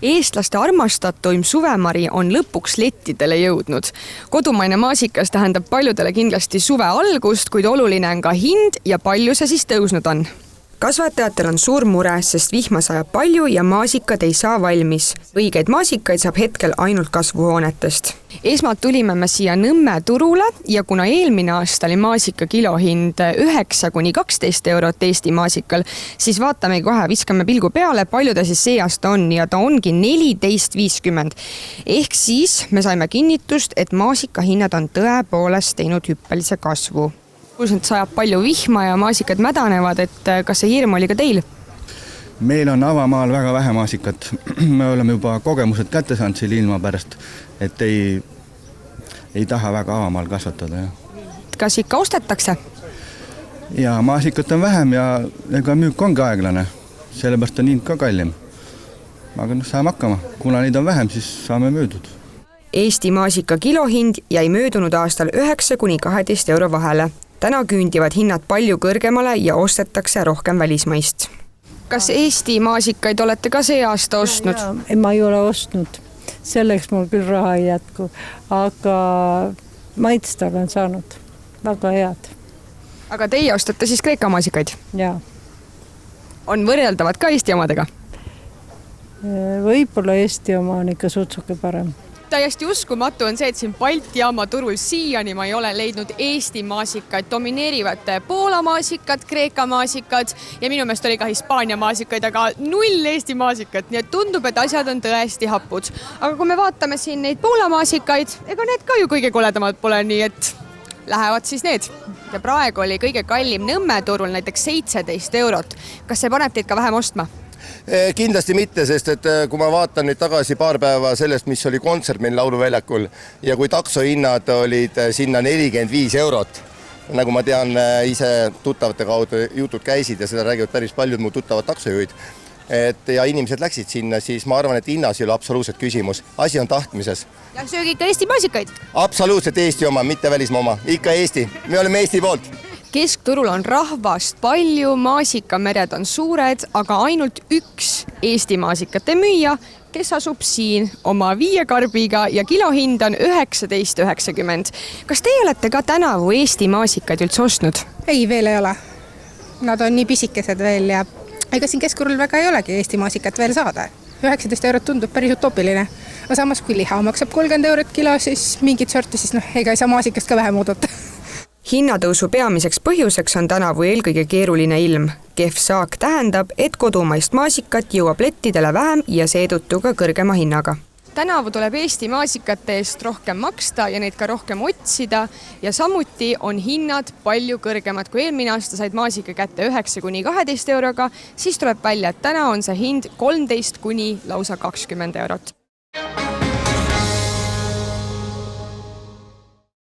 Eestlaste armastatuim suvemari on lõpuks lettidele jõudnud. Kodumaine maasikas tähendab paljudele kindlasti suve algust, kuid oluline on ka hind ja palju see siis tõusnud on. Kasvatajatel on suur mure, sest vihma sajab palju ja maasikad ei saa valmis. Õigeid maasikaid saab hetkel ainult kasvuhoonetest. Esmalt tulime me siia Nõmme turule ja kuna eelmine aasta oli maasika kilohind 9–12 eurot Eesti maasikal, siis vaatame kohe, viskame pilgu peale, palju ta siis see aasta on ja ta ongi 14,50. Ehk siis me saime kinnitust, et maasika hinnad on tõepoolest teinud hüppelise kasvu. Kuulsalt sajab palju vihma ja maasikad mädanevad, et kas see hirm oli ka teil? Meil on avamaal väga vähe maasikat. Me oleme juba kogemused kätte saanud selle ilma pärast, et ei taha väga avamaal kasvatada. Kas ikka ostetakse? Ja maasikat on vähem ja ega müük ongi aeglane. Sellepärast on hind ka kallim. Aga saame hakkama. Kuna neid on vähem, siis saame müüdud. Eesti maasika kilohind jäi möödunud aastal 9–12 euro vahele. Täna küündivad hinnad palju kõrgemale ja ostetakse rohkem välismaist. Kas Eesti maasikaid olete ka see aasta ostnud? Ma ei ole ostnud. Selleks mul küll raha ei jätku. Aga maitsta olen saanud. Väga head. Aga teie ostate siis Kreeka maasikaid? Jaa. On võrreldavad ka Eesti omadega? Võib-olla Eesti oma on ikka sutsuke parem. Täiesti uskumatu on see, et siin Balti jaama turul siiani ma ei ole leidnud Eesti maasikaid. Domineerivad Poola maasikad, Kreeka maasikad ja minu meelest oli ka Hispaania maasikaid, aga 0 Eesti maasikat. Nii et tundub, et asjad on tõesti hapud. Aga kui me vaatame siin neid Poola maasikaid, ega need ka ju kõige koledamad pole, nii et lähevad siis need. Ja praegu oli kõige kallim Nõmme turul näiteks 17 eurot. Kas see paneb teid ka vähem ostma? Kindlasti mitte, sest et kui ma vaatan nüüd tagasi paar päeva sellest, mis oli kontsert meil lauluväljakul ja kui taksohinnad olid sinna 45 eurot, nagu ma tean ise tuttavate kaudu jutud käisid ja seda räägivad päris paljud mu tuttavad taksojuhid, ja inimesed läksid sinna, siis ma arvan, et hinnas ei ole absoluutselt küsimus. Asi on tahtmises. Ja söögi ikka Eesti maasikaid? Absoluutselt Eesti oma, mitte välismaa oma. Ikka Eesti. Me oleme Eesti poolt. Keskturul on rahvast palju, maasikamered on suured, aga ainult üks Eesti maasikate müüja, kes asub siin oma 5 karbiga ja kilohind on 19,90. Kas teie olete ka tänavu Eesti maasikaid üldse ostnud? Ei, veel ei ole. Nad on nii pisikesed veel ja ega siin Keskturul väga ei olegi Eesti maasikat veel saada. 19 eurot tundub päris utopiline. Aga samas kui liha maksab 30 eurot kilo, siis mingit sorti, siis ega ei saa maasikast ka vähem oodata. Hinnatõusu peamiseks põhjuseks on tänavu eelkõige keeruline ilm. Kehv saak tähendab, et kodumaist maasikat jõuab lettidele vähem ja seetõttu ka kõrgema hinnaga. Tänavu tuleb Eesti maasikate eest rohkem maksta ja neid ka rohkem otsida ja samuti on hinnad palju kõrgemad. Kui eelmine aasta said maasika kätte 9–12 euroga, siis tuleb välja, et täna on see hind 13 kuni lausa 20 eurot.